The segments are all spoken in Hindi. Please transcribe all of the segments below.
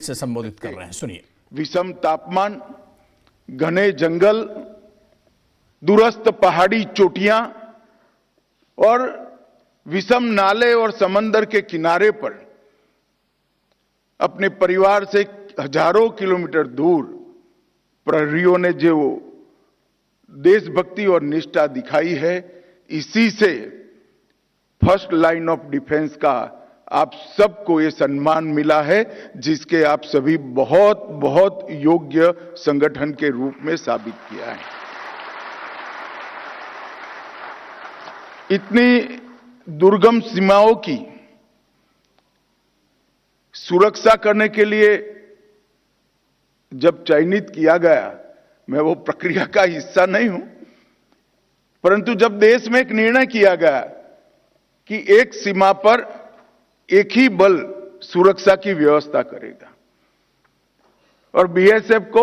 से संबोधित कर रहे हैं, सुनिए। विषम तापमान, घने जंगल, दूरस्थ पहाड़ी चोटियां और विषम नाले और समंदर के किनारे पर अपने परिवार से हजारों किलोमीटर दूर प्रहरियों ने जो देशभक्ति और निष्ठा दिखाई है, इसी से फर्स्ट लाइन ऑफ डिफेंस का आप सबको ये सम्मान मिला है, जिसके आप सभी बहुत बहुत योग्य संगठन के रूप में साबित किया है। इतनी दुर्गम सीमाओं की सुरक्षा करने के लिए जब चयनित किया गया, मैं वो प्रक्रिया का हिस्सा नहीं हूं, परंतु जब देश में एक निर्णय किया गया कि एक सीमा पर एक ही बल सुरक्षा की व्यवस्था करेगा और बीएसएफ को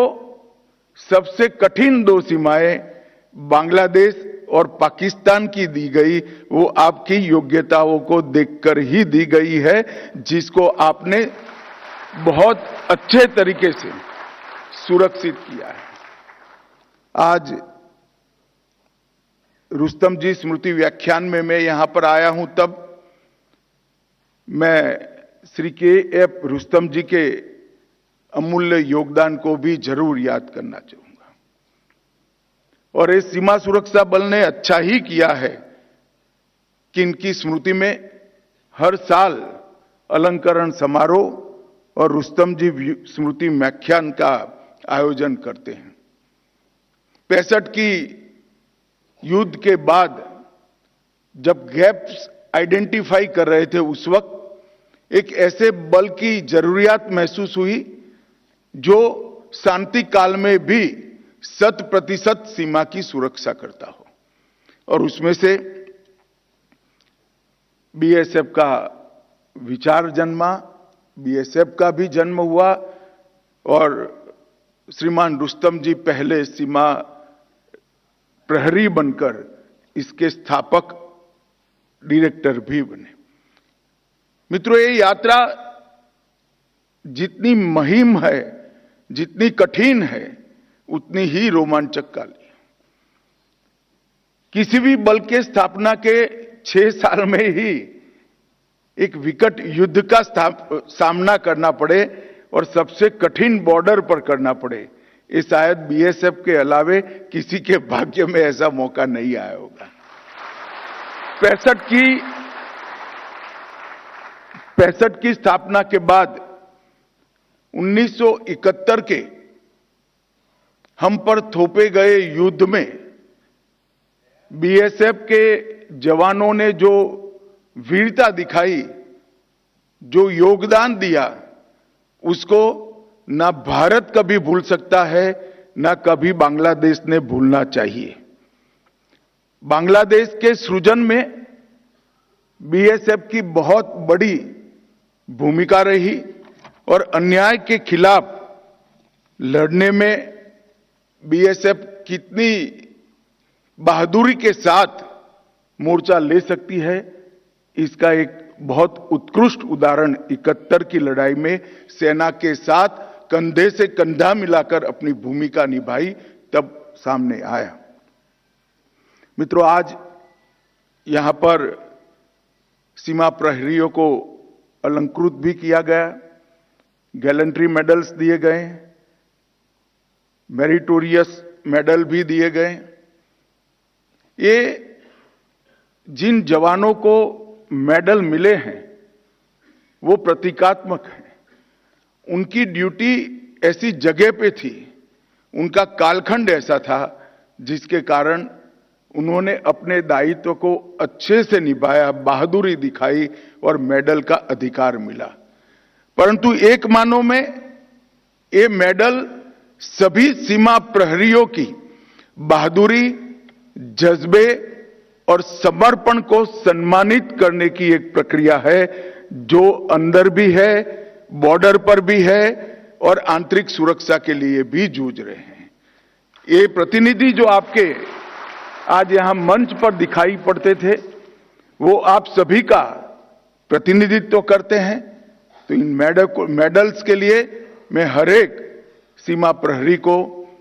सबसे कठिन दो सीमाएं बांग्लादेश और पाकिस्तान की दी गई, वो आपकी योग्यताओं को देखकर ही दी गई है, जिसको आपने बहुत अच्छे तरीके से सुरक्षित किया है। आज रुस्तम जी स्मृति व्याख्यान में मैं यहां पर आया हूं, तब मैं श्री के.एफ. रुस्तम जी के अमूल्य योगदान को भी जरूर याद करना चाहूंगा। और इस सीमा सुरक्षा बल ने अच्छा ही किया है कि इनकी स्मृति में हर साल अलंकरण समारोह और रुस्तम जी स्मृति व्याख्यान का आयोजन करते हैं। 65 की युद्ध के बाद जब गैप्स आइडेंटिफाई कर रहे थे, उस वक्त एक ऐसे बल की जरूरियात महसूस हुई जो शांति काल में भी 100% सीमा की सुरक्षा करता हो, और उसमें से बीएसएफ का विचार जन्मा, बीएसएफ का भी जन्म हुआ और श्रीमान रुस्तम जी पहले सीमा प्रहरी बनकर इसके स्थापक डायरेक्टर भी बने। मित्रों, ये यात्रा जितनी मुहिम है, जितनी कठिन है, उतनी ही रोमांचक काली है। किसी भी बल के स्थापना के 6 साल में ही एक विकट युद्ध का सामना करना पड़े और सबसे कठिन बॉर्डर पर करना पड़े, ये शायद बीएसएफ के अलावे किसी के भाग्य में ऐसा मौका नहीं आया होगा। 65 की स्थापना के बाद 1971 के हम पर थोपे गए युद्ध में बीएसएफ के जवानों ने जो वीरता दिखाई, जो योगदान दिया, उसको ना भारत कभी भूल सकता है, ना कभी बांग्लादेश ने भूलना चाहिए। बांग्लादेश के सृजन में बीएसएफ की बहुत बड़ी भूमिका रही और अन्याय के खिलाफ लड़ने में बीएसएफ कितनी बहादुरी के साथ मोर्चा ले सकती है, इसका एक बहुत उत्कृष्ट उदाहरण 71 की लड़ाई में सेना के साथ कंधे से कंधा मिलाकर अपनी भूमिका निभाई, तब सामने आया। मित्रों, आज यहां पर सीमा प्रहरियों को अलंकृत भी किया गया, गैलेंट्री मेडल्स दिए गए, मेरिटोरियस मेडल भी दिए गए। ये जिन जवानों को मेडल मिले हैं वो प्रतीकात्मक है। उनकी ड्यूटी ऐसी जगह पे थी, उनका कालखंड ऐसा था, जिसके कारण उन्होंने अपने दायित्व को अच्छे से निभाया, बहादुरी दिखाई और मेडल का अधिकार मिला। परंतु एक मानो में ये मेडल सभी सीमा प्रहरियों की बहादुरी, जज्बे और समर्पण को सम्मानित करने की एक प्रक्रिया है, जो अंदर भी है, बॉर्डर पर भी है और आंतरिक सुरक्षा के लिए भी जूझ रहे हैं। ये प्रतिनिधि जो आपके आज यहां मंच पर दिखाई पड़ते थे, वो आप सभी का प्रतिनिधित्व करते हैं। तो इन मेडल्स के लिए मैं हर एक सीमा प्रहरी को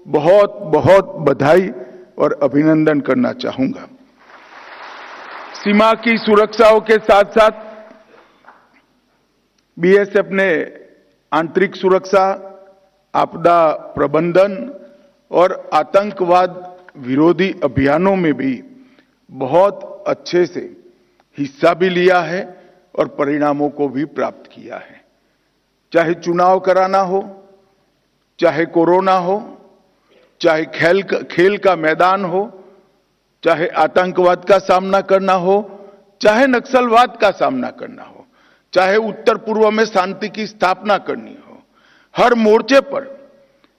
बहुत बहुत बधाई और अभिनंदन करना चाहूंगा। सीमा की सुरक्षाओं के साथ साथ बीएसएफ ने आंतरिक सुरक्षा, आपदा प्रबंधन और आतंकवाद विरोधी अभियानों में भी बहुत अच्छे से हिस्सा भी लिया है और परिणामों को भी प्राप्त किया है। चाहे चुनाव कराना हो, चाहे कोरोना हो, चाहे खेल का मैदान हो, चाहे आतंकवाद का सामना करना हो, चाहे नक्सलवाद का सामना करना हो, चाहे उत्तर पूर्व में शांति की स्थापना करनी हो, हर मोर्चे पर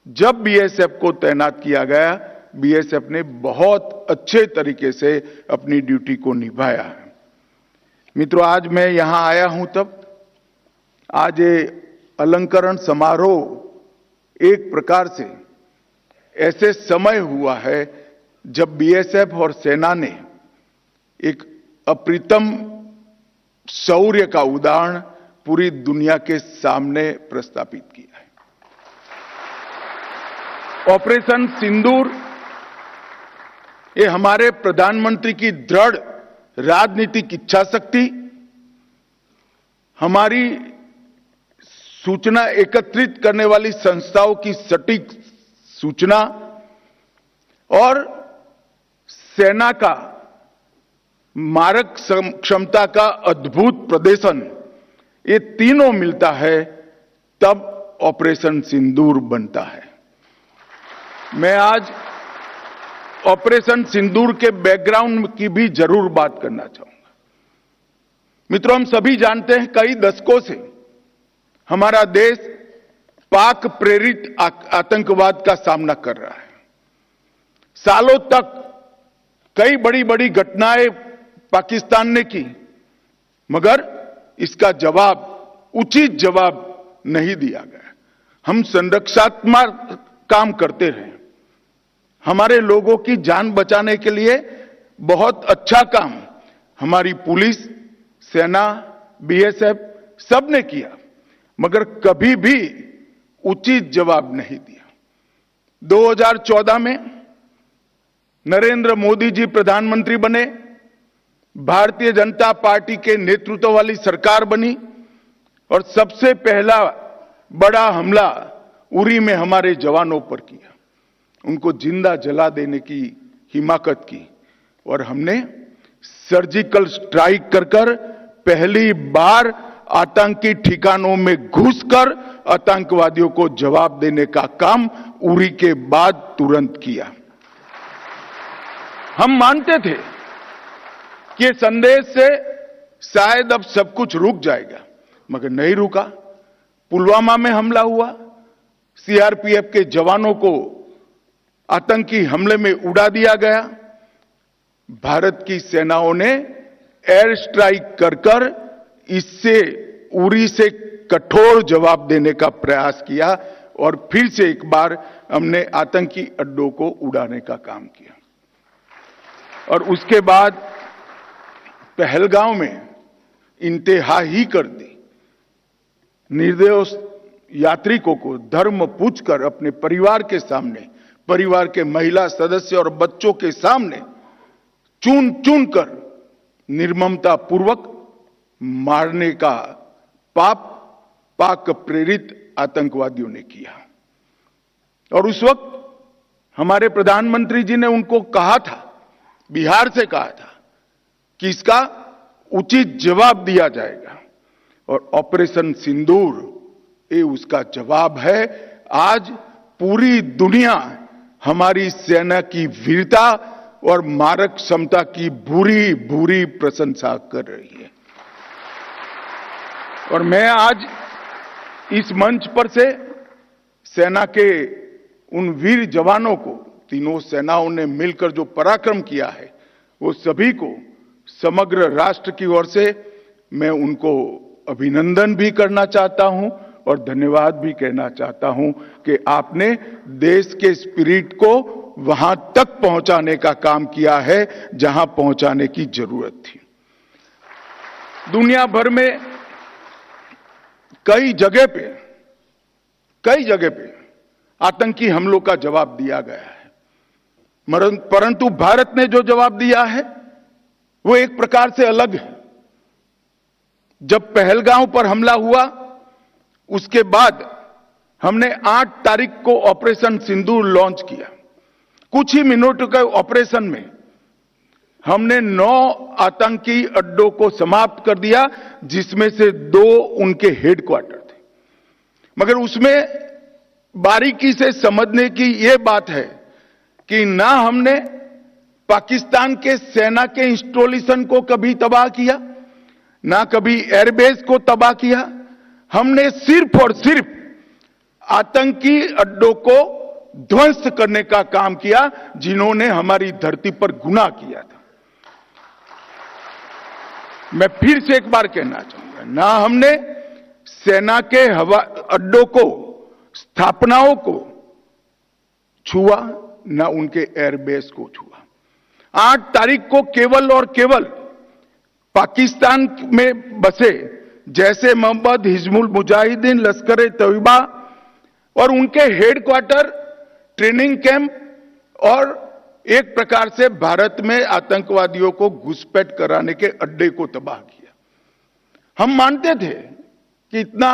जब बीएसएफ को तैनात किया गया, बीएसएफ ने बहुत अच्छे तरीके से अपनी ड्यूटी को निभाया है। मित्रों, आज मैं यहां आया हूं तब आज ये अलंकरण समारोह एक प्रकार से ऐसे समय हुआ है जब बीएसएफ और सेना ने एक अप्रतिम शौर्य का उदाहरण पूरी दुनिया के सामने प्रस्थापित किया है। ऑपरेशन सिंदूर ये हमारे प्रधानमंत्री की दृढ़ राजनीतिक इच्छा शक्ति, हमारी सूचना एकत्रित करने वाली संस्थाओं की सटीक सूचना और सेना का मारक क्षमता का अद्भुत प्रदर्शन, ये तीनों मिलता है तब ऑपरेशन सिंदूर बनता है। मैं आज ऑपरेशन सिंदूर के बैकग्राउंड की भी जरूर बात करना चाहूंगा। मित्रों, हम सभी जानते हैं कई दशकों से हमारा देश पाक प्रेरित आतंकवाद का सामना कर रहा है। सालों तक कई बड़ी बड़ी घटनाएं पाकिस्तान ने की, मगर इसका जवाब, उचित जवाब नहीं दिया गया। हम संरक्षात्मक काम करते रहे, हमारे लोगों की जान बचाने के लिए बहुत अच्छा काम हमारी पुलिस, सेना, बीएसएफ सबने किया, मगर कभी भी उचित जवाब नहीं दिया। 2014 में नरेंद्र मोदी जी प्रधानमंत्री बने, भारतीय जनता पार्टी के नेतृत्व वाली सरकार बनी और सबसे पहला बड़ा हमला उरी में हमारे जवानों पर किया, उनको जिंदा जला देने की हिमाकत की और हमने सर्जिकल स्ट्राइक कर पहली बार आतंकी ठिकानों में घुसकर आतंकवादियों को जवाब देने का काम उरी के बाद तुरंत किया। हम मानते थे कि संदेश से शायद अब सब कुछ रुक जाएगा, मगर नहीं रुका। पुलवामा में हमला हुआ, सीआरपीएफ के जवानों को आतंकी हमले में उड़ा दिया गया। भारत की सेनाओं ने एयर स्ट्राइक कर इससे उरी से कठोर जवाब देने का प्रयास किया और फिर से एक बार हमने आतंकी अड्डों को उड़ाने का काम किया। और उसके बाद पहलगांव में इंतहा ही कर दी। निर्दोष यात्रिकों को धर्म पूछकर अपने परिवार के सामने, परिवार के महिला सदस्य और बच्चों के सामने चुन चुन कर निर्ममता पूर्वक मारने का पाप पाक प्रेरित आतंकवादियों ने किया। और उस वक्त हमारे प्रधानमंत्री जी ने उनको कहा था, बिहार से कहा था कि इसका उचित जवाब दिया जाएगा और ऑपरेशन सिंदूर ये उसका जवाब है। आज पूरी दुनिया हमारी सेना की वीरता और मारक क्षमता की भूरी भूरी प्रशंसा कर रही है। और मैं आज इस मंच पर से सेना के उन वीर जवानों को, तीनों सेनाओं ने मिलकर जो पराक्रम किया है, वो सभी को समग्र राष्ट्र की ओर से मैं उनको अभिनंदन भी करना चाहता हूं और धन्यवाद भी कहना चाहता हूं कि आपने देश के स्पिरिट को वहां तक पहुंचाने का काम किया है जहां पहुंचाने की जरूरत थी। दुनिया भर में कई जगह पे कई जगह पे आतंकी हमलों का जवाब दिया गया है, परंतु भारत ने जो जवाब दिया है वो एक प्रकार से अलग है। जब पहलगांव पर हमला हुआ उसके बाद हमने 8 तारीख को ऑपरेशन सिंदूर लॉन्च किया। कुछ ही मिनटों के ऑपरेशन में हमने 9 आतंकी अड्डों को समाप्त कर दिया, जिसमें से 2 उनके हेडक्वार्टर थे। मगर उसमें बारीकी से समझने की यह बात है कि ना हमने पाकिस्तान के सेना के इंस्टॉलेशन को कभी तबाह किया, ना कभी एयरबेस को तबाह किया। हमने सिर्फ और सिर्फ आतंकी अड्डों को ध्वंस करने का काम किया, जिन्होंने हमारी धरती पर गुनाह किया था। मैं फिर से एक बार कहना चाहूंगा, ना हमने सेना के हवा अड्डों को, स्थापनाओं को छुआ, ना उनके एयरबेस को छुआ। 8 तारीख को केवल और केवल पाकिस्तान में बसे जैसे मोहम्मद, हिजबुल मुजाहिदीन, लश्कर तैयबा और उनके हेडक्वार्टर, ट्रेनिंग कैंप और एक प्रकार से भारत में आतंकवादियों को घुसपैठ कराने के अड्डे को तबाह किया। हम मानते थे कि इतना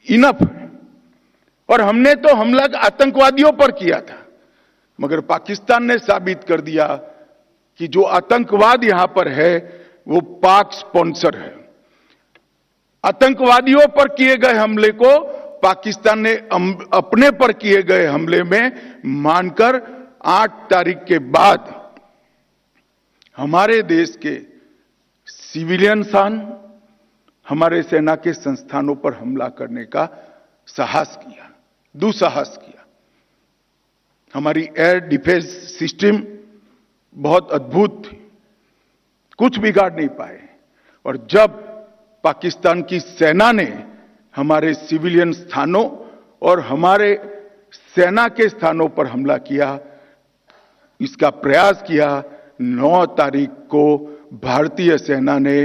इनफ है और हमने तो हमला आतंकवादियों पर किया था, मगर पाकिस्तान ने साबित कर दिया कि जो आतंकवाद यहां पर है वो पाक स्पॉन्सर है। आतंकवादियों पर किए गए हमले को पाकिस्तान ने अपने पर किए गए हमले में मानकर 8 तारीख के बाद हमारे देश के सिविलियन स्थान, हमारे सेना के संस्थानों पर हमला करने का साहस किया, दुस्साहस किया। हमारी एयर डिफेंस सिस्टम बहुत अद्भुत थी, कुछ बिगाड़ नहीं पाए। और जब पाकिस्तान की सेना ने हमारे सिविलियन स्थानों और हमारे सेना के स्थानों पर हमला किया, इसका प्रयास किया, 9 तारीख को भारतीय सेना ने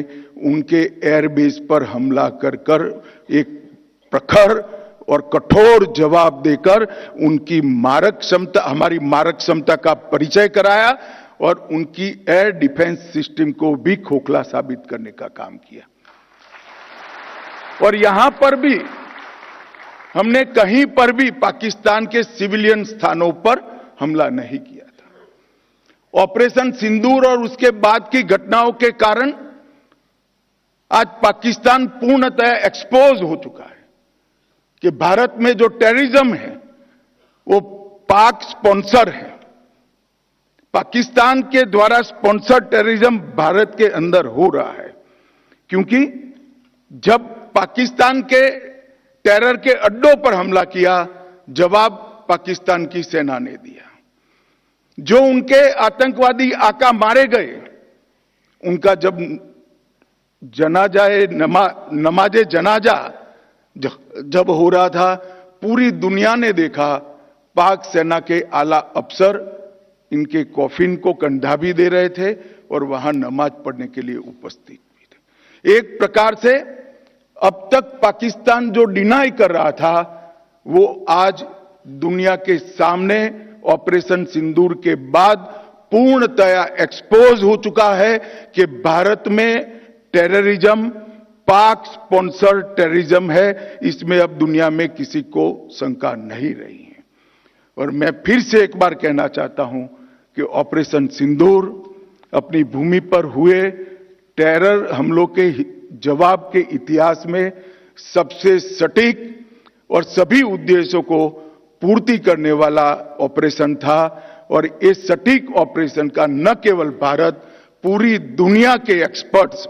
उनके एयरबेस पर हमला कर एक प्रखर और कठोर जवाब देकर उनकी मारक क्षमता, हमारी मारक क्षमता का परिचय कराया और उनकी एयर डिफेंस सिस्टम को भी खोखला साबित करने का काम किया। और यहां पर भी हमने कहीं पर भी पाकिस्तान के सिविलियन स्थानों पर हमला नहीं किया था। ऑपरेशन सिंदूर और उसके बाद की घटनाओं के कारण आज पाकिस्तान पूर्णतः एक्सपोज हो चुका है कि भारत में जो टेररिज्म है वो पाक स्पॉन्सर है। पाकिस्तान के द्वारा स्पॉन्सर टेररिज्म भारत के अंदर हो रहा है, क्योंकि जब पाकिस्तान के टेरर के अड्डों पर हमला किया, जवाब पाकिस्तान की सेना ने दिया। जो उनके आतंकवादी आका मारे गए, उनका जब नमाजे जनाजा जब हो रहा था, पूरी दुनिया ने देखा पाक सेना के आला अफसर इनके कॉफिन को कंधा भी दे रहे थे और वहां नमाज पढ़ने के लिए उपस्थित भी थे। एक प्रकार से अब तक पाकिस्तान जो डिनाई कर रहा था, वो आज दुनिया के सामने ऑपरेशन सिंदूर के बाद पूर्णतया एक्सपोज हो चुका है कि भारत में टेररिज्म पाक स्पॉन्सर टेररिज्म है। इसमें अब दुनिया में किसी को शंका नहीं रही है। और मैं फिर से एक बार कहना चाहता हूं कि ऑपरेशन सिंदूर अपनी भूमि पर हुए टेरर हमलों के जवाब के इतिहास में सबसे सटीक और सभी उद्देश्यों को पूर्ति करने वाला ऑपरेशन था। और इस सटीक ऑपरेशन का न केवल भारत, पूरी दुनिया के एक्सपर्ट्स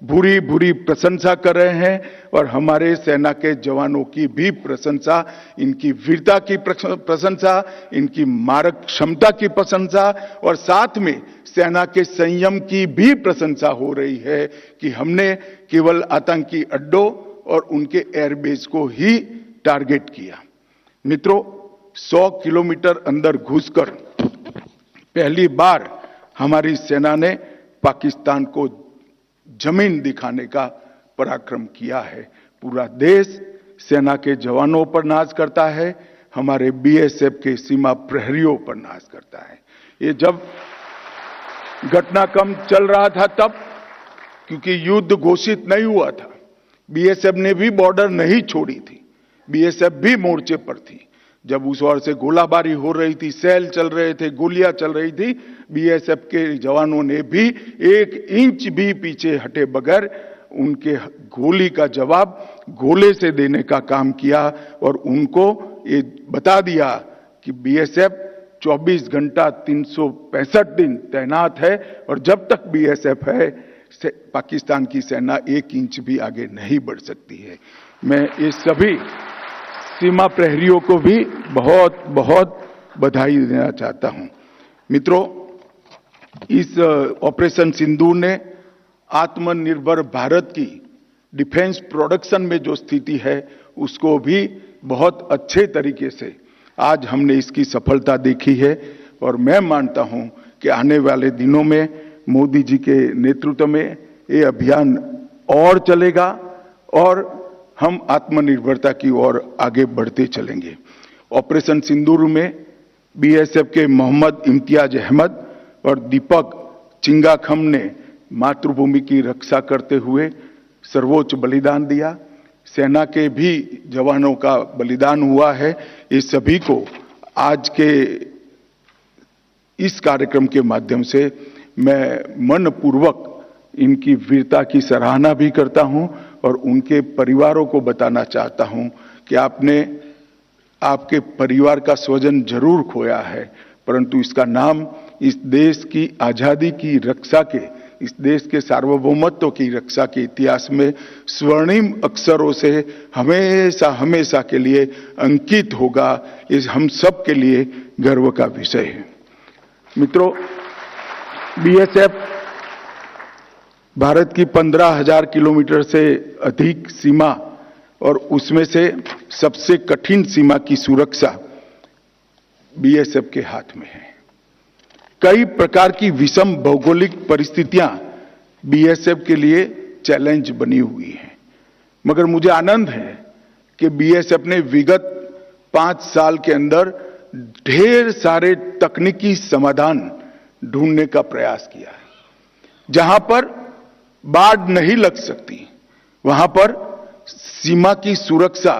भूरी भूरी प्रशंसा कर रहे हैं और हमारे सेना के जवानों की भी प्रशंसा, इनकी वीरता की प्रशंसा, इनकी मारक क्षमता की प्रशंसा और साथ में सेना के संयम की भी प्रशंसा हो रही है कि हमने केवल आतंकी अड्डों और उनके एयरबेस को ही टारगेट किया। मित्रों, 100 किलोमीटर अंदर घुसकर पहली बार हमारी सेना ने पाकिस्तान को जमीन दिखाने का पराक्रम किया है। पूरा देश सेना के जवानों पर नाज करता है, हमारे बीएसएफ के सीमा प्रहरियों पर नाज करता है। ये जब घटनाक्रम चल रहा था तब, क्योंकि युद्ध घोषित नहीं हुआ था, बीएसएफ ने भी बॉर्डर नहीं छोड़ी थी, बीएसएफ भी मोर्चे पर थी। जब उस ओर से गोलाबारी हो रही थी, सेल चल रहे थे, गोलियां चल रही थी, बीएसएफ के जवानों ने भी 1 इंच भी पीछे हटे बगैर उनके गोली का जवाब गोले से देने का काम किया और उनको ये बता दिया कि बीएसएफ 24 घंटा 365 दिन तैनात है और जब तक बीएसएफ है पाकिस्तान की सेना 1 इंच भी आगे नहीं बढ़ सकती है। मैं ये सभी सीमा प्रहरियों को भी बहुत बहुत बधाई देना चाहता हूं। मित्रों, इस ऑपरेशन सिंदूर ने आत्मनिर्भर भारत की डिफेंस प्रोडक्शन में जो स्थिति है उसको भी बहुत अच्छे तरीके से आज हमने इसकी सफलता देखी है और मैं मानता हूं कि आने वाले दिनों में मोदी जी के नेतृत्व में ये अभियान और चलेगा और हम आत्मनिर्भरता की ओर आगे बढ़ते चलेंगे। ऑपरेशन सिंदूर में बीएसएफ के मोहम्मद इम्तियाज अहमद और दीपक चिंगाखम ने मातृभूमि की रक्षा करते हुए सर्वोच्च बलिदान दिया। सेना के भी जवानों का बलिदान हुआ है। इस सभी को आज के इस कार्यक्रम के माध्यम से मैं मनपूर्वक इनकी वीरता की सराहना भी करता हूं और उनके परिवारों को बताना चाहता हूं कि आपने आपके परिवार का स्वजन जरूर खोया है, परंतु इसका नाम इस देश की आजादी की रक्षा के, इस देश के सार्वभौमत्व की रक्षा के इतिहास में स्वर्णिम अक्षरों से हमेशा हमेशा के लिए अंकित होगा। इस हम सब के लिए गर्व का विषय है। मित्रों, बीएसएफ भारत की 15,000 किलोमीटर से अधिक सीमा और उसमें से सबसे कठिन सीमा की सुरक्षा बीएसएफ के हाथ में है। कई प्रकार की विषम भौगोलिक परिस्थितियां बीएसएफ के लिए चैलेंज बनी हुई हैं, मगर मुझे आनंद है कि बीएसएफ ने विगत 5 साल के अंदर ढेर सारे तकनीकी समाधान ढूंढने का प्रयास किया है। जहां पर बाढ़ नहीं लग सकती वहां पर सीमा की सुरक्षा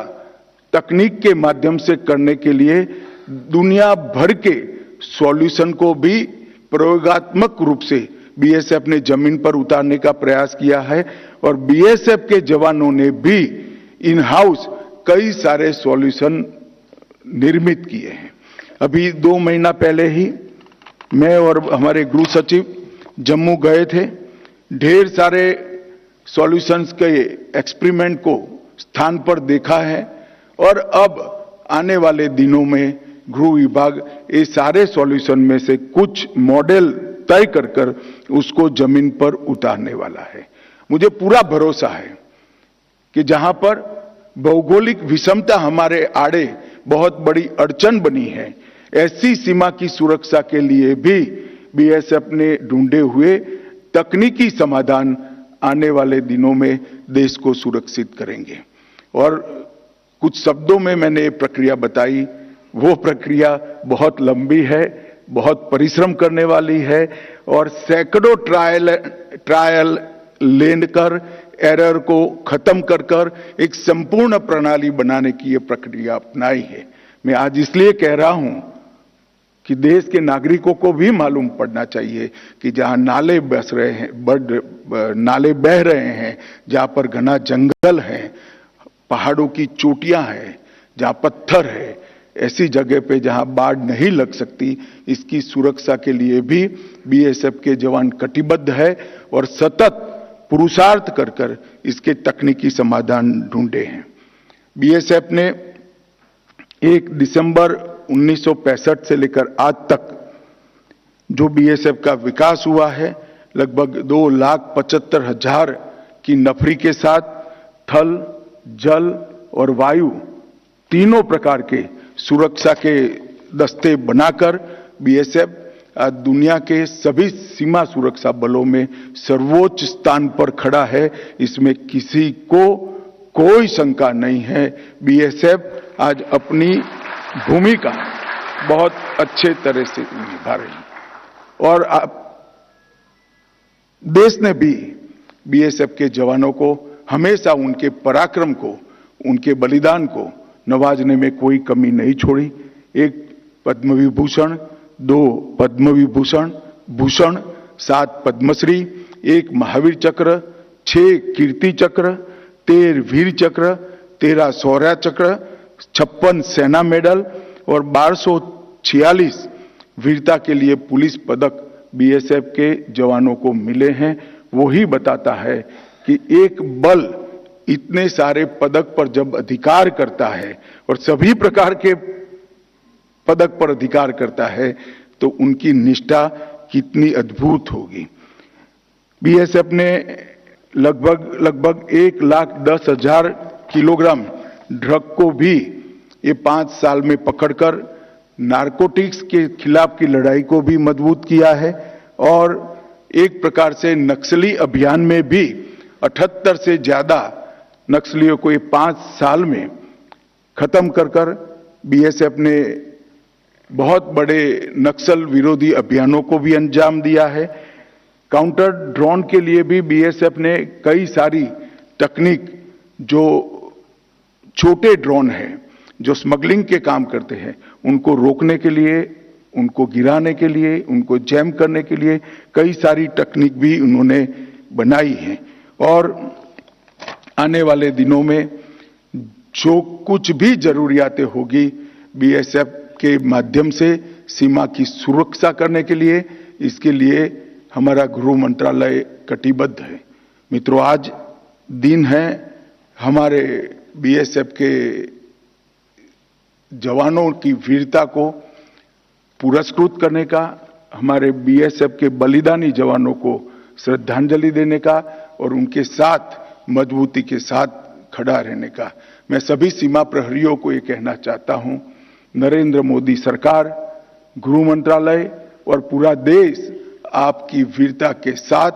तकनीक के माध्यम से करने के लिए दुनिया भर के सॉल्यूशन को भी प्रयोगात्मक रूप से बीएसएफ ने जमीन पर उतारने का प्रयास किया है और बीएसएफ के जवानों ने भी इन हाउस कई सारे सॉल्यूशन निर्मित किए हैं। अभी 2 महीना पहले ही मैं और हमारे गृह सचिव जम्मू गए थे। ढेर सारे सॉल्यूशंस के एक्सपेरिमेंट को स्थान पर देखा है और अब आने वाले दिनों में गृह विभाग ये सारे सॉल्यूशन में से कुछ मॉडल तय कर उसको जमीन पर उतारने वाला है। मुझे पूरा भरोसा है कि जहां पर भौगोलिक विषमता हमारे आड़े बहुत बड़ी अड़चन बनी है, ऐसी सीमा की सुरक्षा के लिए भी बीएसएफ ने ढूंढे हुए तकनीकी समाधान आने वाले दिनों में देश को सुरक्षित करेंगे। और कुछ शब्दों में मैंने ये प्रक्रिया बताई, वो प्रक्रिया बहुत लंबी है, बहुत परिश्रम करने वाली है और सैकड़ों ट्रायल लेकर एरर को खत्म कर एक संपूर्ण प्रणाली बनाने की ये प्रक्रिया अपनाई है। मैं आज इसलिए कह रहा हूं कि देश के नागरिकों को भी मालूम पड़ना चाहिए कि जहां नाले बस रहे हैं, नाले बह रहे हैं, जहां पर घना जंगल है, पहाड़ों की चोटियां हैं, जहां पत्थर है, ऐसी जगह पे जहां बाढ़ नहीं लग सकती, इसकी सुरक्षा के लिए भी बीएसएफ के जवान कटिबद्ध है और सतत पुरुषार्थ कर इसके तकनीकी समाधान ढूंढे हैं। बीएसएफ ने 1 दिसंबर 1965 से लेकर आज तक जो बीएसएफ का विकास हुआ है, लगभग 2,75,000 की नफरी के साथ थल, जल और वायु तीनों प्रकार के सुरक्षा के दस्ते बनाकर बीएसएफ आज दुनिया के सभी सीमा सुरक्षा बलों में सर्वोच्च स्थान पर खड़ा है। इसमें किसी को कोई शंका नहीं है, बीएसएफ आज अपनी भूमिका बहुत अच्छे तरह से निभा रही है और देश ने भी बीएसएफ के जवानों को हमेशा उनके पराक्रम को, उनके बलिदान को नवाजने में कोई कमी नहीं छोड़ी। एक पद्म विभूषण, 2 पद्म विभूषण भूषण, 7 पद्मश्री, 1 महावीर चक्र, 6 कीर्ति चक्र, 13 वीर चक्र, 13 शौर्य चक्र, 56 सेना मेडल और 1246 वीरता के लिए पुलिस पदक बीएसएफ के जवानों को मिले हैं। वही बताता है कि एक बल इतने सारे पदक पर जब अधिकार करता है और सभी प्रकार के पदक पर अधिकार करता है तो उनकी निष्ठा कितनी अद्भुत होगी। बीएसएफ ने लगभग 1,10,000 किलोग्राम ड्रग को भी ये 5 साल में पकड़कर नारकोटिक्स के खिलाफ की लड़ाई को भी मजबूत किया है और एक प्रकार से नक्सली अभियान में भी 78 से ज्यादा नक्सलियों को ये 5 साल में खत्म कर बीएसएफ ने बहुत बड़े नक्सल विरोधी अभियानों को भी अंजाम दिया है। काउंटर ड्रोन के लिए भी बीएसएफ ने कई सारी तकनीक, जो छोटे ड्रोन हैं जो स्मगलिंग के काम करते हैं, उनको रोकने के लिए, उनको गिराने के लिए, उनको जैम करने के लिए कई सारी तकनीक भी उन्होंने बनाई है और आने वाले दिनों में जो कुछ भी जरूरियातें होगी बीएसएफ के माध्यम से सीमा की सुरक्षा करने के लिए, इसके लिए हमारा गृह मंत्रालय कटिबद्ध है। मित्रों, आज दिन है हमारे बीएसएफ के जवानों की वीरता को पुरस्कृत करने का, हमारे बीएसएफ के बलिदानी जवानों को श्रद्धांजलि देने का और उनके साथ मजबूती के साथ खड़ा रहने का। मैं सभी सीमा प्रहरियों को ये कहना चाहता हूं, नरेंद्र मोदी सरकार, गृह मंत्रालय और पूरा देश आपकी वीरता के साथ,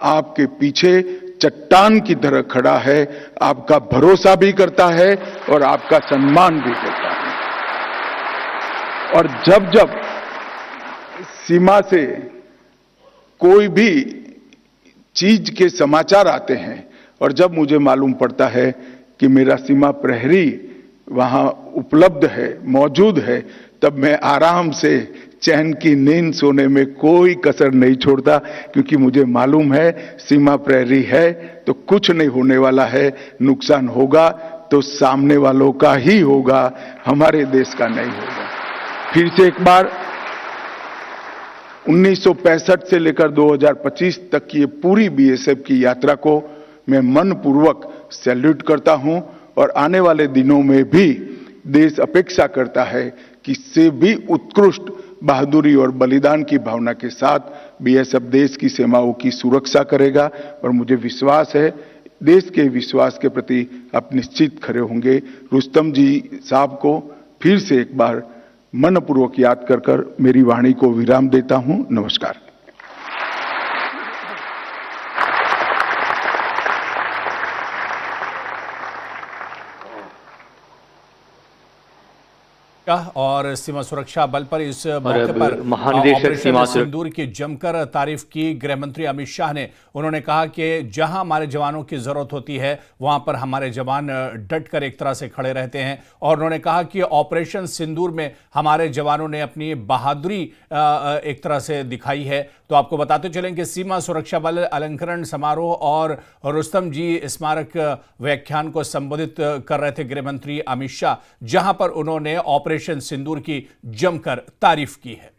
आपके पीछे चट्टान की तरह खड़ा है, आपका भरोसा भी करता है और आपका सम्मान भी करता है। और जब जब सीमा से कोई भी चीज के समाचार आते हैं और जब मुझे मालूम पड़ता है कि मेरा सीमा प्रहरी वहां उपलब्ध है, मौजूद है, तब मैं आराम से चैन की नींद सोने में कोई कसर नहीं छोड़ता, क्योंकि मुझे मालूम है सीमा प्रहरी है तो कुछ नहीं होने वाला है। नुकसान होगा तो सामने वालों का ही होगा, हमारे देश का नहीं होगा। फिर से एक बार 1965 से लेकर 2025 तक की ये पूरी बीएसएफ की यात्रा को मैं मनपूर्वक सैल्यूट करता हूं और आने वाले दिनों में भी देश अपेक्षा करता है कि इससे भी उत्कृष्ट बहादुरी और बलिदान की भावना के साथ बीएसएफ देश की सीमाओं की सुरक्षा करेगा। और मुझे विश्वास है, देश के विश्वास के प्रति आप निश्चित खड़े होंगे। रुस्तम जी साहब को फिर से एक बार मनपूर्वक याद कर मेरी वाणी को विराम देता हूं। नमस्कार। और सीमा सुरक्षा बल पर इस मौके पर ऑपरेशन सिंदूर की जमकर तारीफ की गृह मंत्री अमित शाह ने। उन्होंने कहा कि जहां हमारे जवानों की जरूरत होती है वहां पर हमारे जवान डट कर एक तरह से खड़े रहते हैं और उन्होंने कहा कि ऑपरेशन सिंदूर में हमारे जवानों ने अपनी बहादुरी एक तरह से दिखाई है। तो आपको बताते चलें कि सीमा सुरक्षा बल अलंकरण समारोह और रुस्तम जी स्मारक व्याख्यान को संबोधित कर रहे थे गृह मंत्री अमित शाह, जहां पर उन्होंने ऑपरेशन सिंदूर की जमकर तारीफ की है।